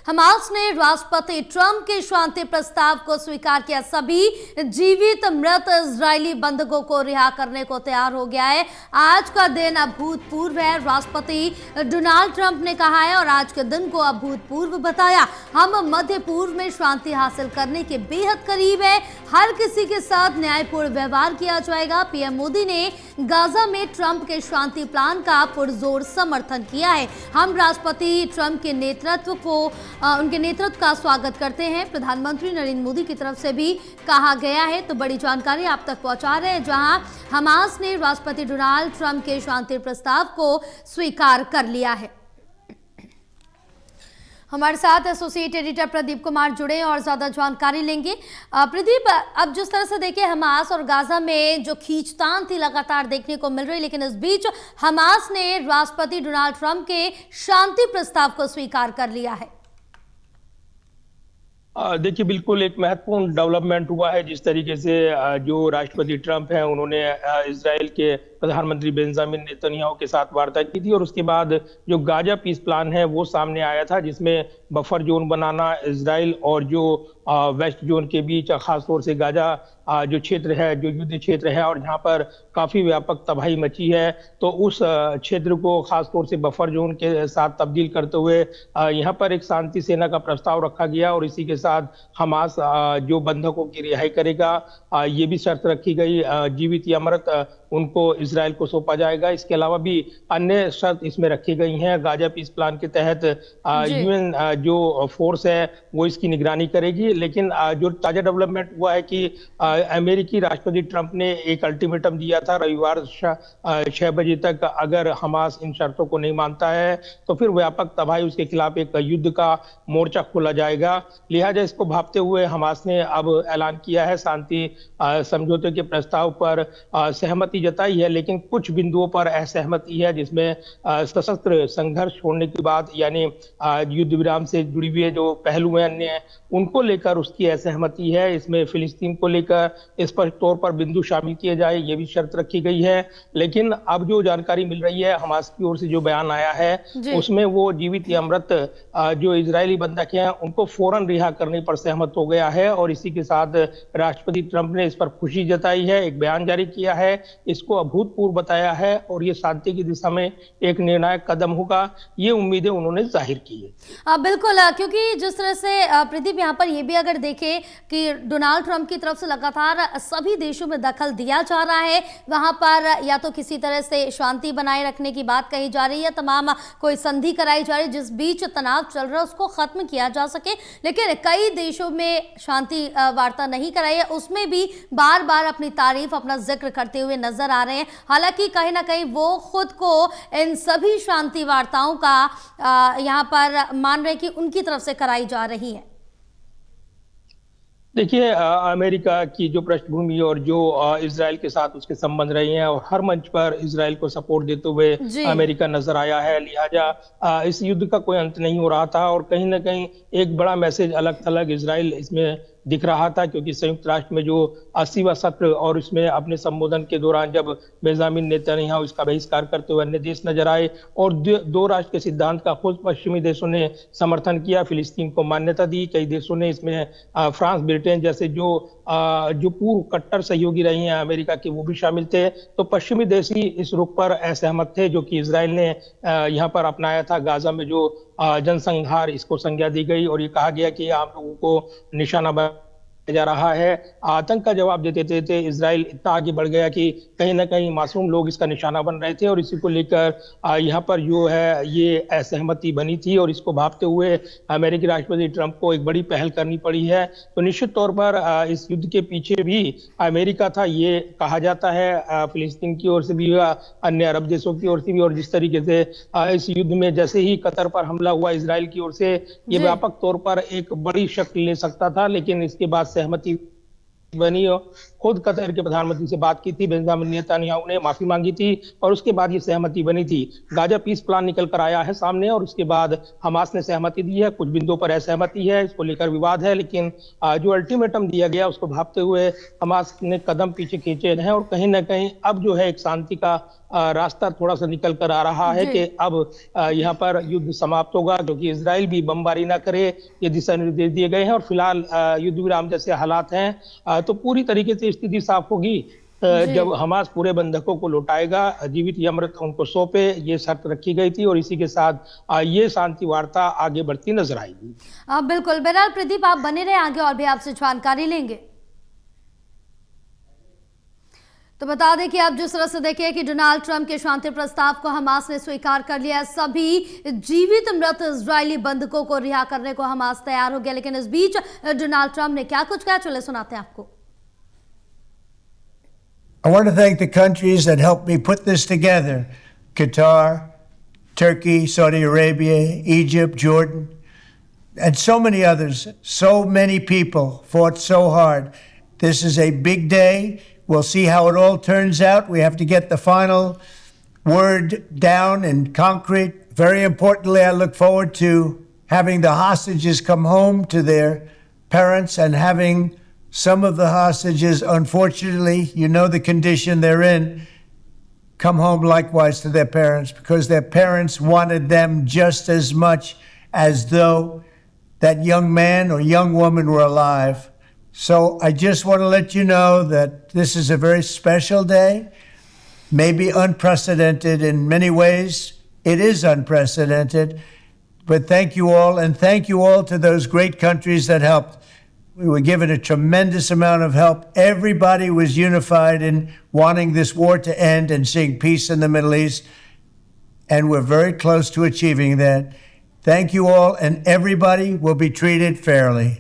Hamas ने राष्ट्रपति Trump के शांति प्रस्ताव को स्वीकार किया। सभी जीवित मृत इजरायली बंधकों को रिहा करने को तैयार हो गया है। आज का दिन अभूतपूर्व है, राष्ट्रपति डोनाल्ड ट्रंप ने कहा है, और आज के दिन को अभूतपूर्व बताया। हम मध्य पूर्व में शांति हासिल करने के बेहद करीब है। हर किसी के साथ न्यायपूर्ण व्यवहार किया जाएगा। पीएम मोदी ने गाजा में ट्रंप के शांति प्लान का पुरजोर समर्थन किया है। हम राष्ट्रपति ट्रंप के उनके नेतृत्व का स्वागत करते हैं, प्रधानमंत्री नरेंद्र मोदी की तरफ से भी कहा गया है। तो बड़ी जानकारी आप तक पहुंचा रहे हैं, जहां हमास ने राष्ट्रपति डोनाल्ड ट्रंप के शांति प्रस्ताव को स्वीकार कर लिया है। हमारे साथ एसोसिएट एडिटर प्रदीप कुमार जुड़े और ज्यादा जानकारी लेंगे। प्रदीप, अब जिस तरह से देखिए हमास और गाजा में जो खींचतान थी लगातार देखने को मिल रही, लेकिन इस बीच हमास ने राष्ट्रपति डोनाल्ड ट्रंप के शांति प्रस्ताव को स्वीकार कर लिया है। देखिए, बिल्कुल एक महत्वपूर्ण डेवलपमेंट हुआ है। जिस तरीके से जो राष्ट्रपति ट्रंप हैं उन्होंने इजराइल के प्रधानमंत्री बेंजामिन नेतन्याहू के साथ वार्ता की थी, और उसके बाद जो गाजा पीस प्लान है वो सामने आया था, जिसमें बफर जोन बनाना इजराइल और जो वेस्ट जोन के बीच, खासतौर से गाजा जो क्षेत्र है, जो युद्ध क्षेत्र है और जहां पर काफी व्यापक तबाही मची है, तो उस क्षेत्र को खासतौर से बफर जोन के साथ तब्दील करते हुए यहां पर एक शांति सेना का प्रस्ताव रखा गया, और इसी के साथ हमास जो बंधकों की रिहाई करेगा ये भी शर्त रखी गई। जीवित या मृत उनको इजराइल को सौंपा जाएगा। इसके अलावा भी अन्य शर्त इसमें रखी गई हैं। गाजा पीस प्लान के तहत यूएन जो फोर्स है वो इसकी निगरानी करेगी। लेकिन जो ताजा डेवलपमेंट हुआ है कि अमेरिकी राष्ट्रपति ट्रंप ने एक अल्टीमेटम दिया था रविवार 6 बजे तक, अगर हमास इन शर्तों को नहीं मानता है तो फिर व्यापक तबाही, उसके खिलाफ एक युद्ध का मोर्चा खोला जाएगा। लिहाजा इसको भांपते हुए हमास ने अब ऐलान किया है, शांति समझौते के प्रस्ताव पर सहमति जताई है, लेकिन कुछ बिंदुओं पर असहमति है, जिसमें सशस्त्र संघर्ष छोड़ने की बात, यानी युद्ध विराम से जुड़ी हुई जो पहलू हैं अन्य, उनको लेकर उसकी असहमति है। इसमें फिलिस्तीन को लेकर स्पष्ट तौर पर बिंदु शामिल किए जाए, ये भी शर्त रखी गई है। लेकिन अब जो जानकारी मिल रही है, हमास की ओर से जो बयान आया है उसमें वो जीवित या मृत जो इजरायली बंधक हैं उनको फौरन रिहा करने पर सहमत हो गया है, और इसी के साथ राष्ट्रपति ट्रंप ने इस पर खुशी जताई है, एक बयान जारी किया है, इसको अभूतपूर्व बताया है, और ये शांति की दिशा में एक निर्णायक कदम होगा, ये उम्मीदें उन्होंने जाहिर की है। बिल्कुल, क्योंकि जिस तरह से प्रदीप यहाँ पर ये भी अगर देखें कि डोनाल्ड ट्रंप की तरफ से लगातार सभी देशों में दखल दिया जा रहा है, वहां पर या तो किसी तरह से शांति बनाए रखने की बात कही जा रही है, तमाम कोई संधि कराई जा रही है जिस बीच तनाव चल रहा है उसको खत्म किया जा सके, लेकिन कई देशों में शांति वार्ता नहीं कराई है, उसमें भी बार बार अपनी तारीफ, अपना जिक्र करते हुए नजर आ रहे हैं। हालांकि कहीं ना कहीं वो खुद को इन सभी शांति वार्ताओं का यहाँ पर मान रहे कि उनकी तरफ से कराई जा रही है। देखिए, अमेरिका की जो पृष्ठभूमि और जो इजराइल के साथ उसके संबंध रहे हैं, और हर मंच पर इजराइल को सपोर्ट देते हुए अमेरिका नजर आया है। लिहाजा इस युद्ध का कोई अंत नहीं हो रहा था, और कहीं ना कहीं एक बड़ा मैसेज अलग थलग इजराइल इसमें दिख रहा था, क्योंकि संयुक्त राष्ट्र में जो 80वां सत्र, और इसमें अपने संबोधन के दौरान जब बेंजामिन नेतन्याहू इसका बहिष्कार करते हुए अन्य देश नजर आए, और दो राष्ट्र के सिद्धांत का खुद पश्चिमी देशों ने समर्थन किया, फिलिस्तीन को मान्यता दी। कई देशों ने इसमें फ्रांस, ब्रिटेन जैसे जो पूर्व कट्टर सहयोगी रहे हैं अमेरिका के, वो भी शामिल थे। तो पश्चिमी देश ही इस रुख पर असहमत थे जो कि इजराइल ने यहाँ पर अपनाया था। गाजा में जो जनसंहार, इसको संज्ञा दी गई, और ये कहा गया कि आप लोगों को निशाना जा रहा है। आतंक का जवाब देते देते इजराइल इतना आगे बढ़ गया कि कहीं ना कहीं मासूम लोग इसका निशाना बन रहे थे, और इसी को लेकर यहाँ पर जो है ये असहमति बनी थी, और इसको भांपते हुए अमेरिकी राष्ट्रपति ट्रंप को एक बड़ी पहल करनी पड़ी है। तो निश्चित तौर पर इस युद्ध के पीछे भी अमेरिका था, ये कहा जाता है, फिलिस्तीन की ओर से भी, अन्य अरब देशों की ओर से भी। और जिस तरीके से इस युद्ध में जैसे ही कतर पर हमला हुआ इजराइल की ओर से, ये व्यापक तौर पर एक बड़ी शक्ल ले सकता था, लेकिन इसके बाद सहमति बनी और खुद कतर के प्रधानमंत्री से बात की थी। बेंजामिन नेतन्याहू ने माफी मांगी थी और उसके बाद ये सहमति बनी थी। गाजा पीस प्लान निकल कर आया है सामने और उसके बाद हमास ने सहमति दी है। कुछ बिंदुओं पर असहमति है, इसको लेकर विवाद है, लेकिन जो अल्टीमेटम दिया गया उसको भांपते हुए हमास ने कदम पीछे खींचे हैं और कहीं ना कहीं अब जो है एक शांति का रास्ता थोड़ा सा निकल कर आ रहा है कि अब यहाँ पर युद्ध समाप्त होगा, क्योंकि इजराइल भी बमबारी ना करे, ये दिशा निर्देश दिए गए हैं और फिलहाल युद्ध विराम जैसे हालात हैं तो पूरी तरीके से स्थिति साफ होगी जब हमास पूरे बंधकों को लौटाएगा, जीवित या मृत उनको सौंपे, ये शर्त रखी गई थी और इसी के साथ ये शांति वार्ता आगे बढ़ती नजर आएगी। बिल्कुल। बहरहाल प्रदीप, आप बने रहे, आगे और भी आपसे जानकारी लेंगे। तो बता दें कि आप जिस तरह से देखिए कि डोनाल्ड ट्रंप के शांति प्रस्ताव को हमास ने स्वीकार कर लिया है। सभी जीवित मृत इजरायली बंधकों को रिहा करने को हमास तैयार हो गया, लेकिन इस बीच डोनाल्ड ट्रंप ने क्या कुछ कहा, चले सुनाते हैं आपको। I want to thank the countries that helped me put this together: Qatar, Turkey, Saudi Arabia, Egypt, Jordan, and so many others. So many people fought so hard. This is a big day. We'll see how it all turns out. We have to get the final word down in concrete. Very importantly, I look forward to having the hostages come home to their parents and having some of the hostages, unfortunately, you know the condition they're in, come home likewise to their parents, because their parents wanted them just as much as though that young man or young woman were alive. So I just want to let you know that this is a very special day, maybe unprecedented in many ways. It is unprecedented, but thank you all, and thank you all to those great countries that helped. We were given a tremendous amount of help. Everybody was unified in wanting this war to end and seeing peace in the Middle East, and we're very close to achieving that. Thank you all, and everybody will be treated fairly.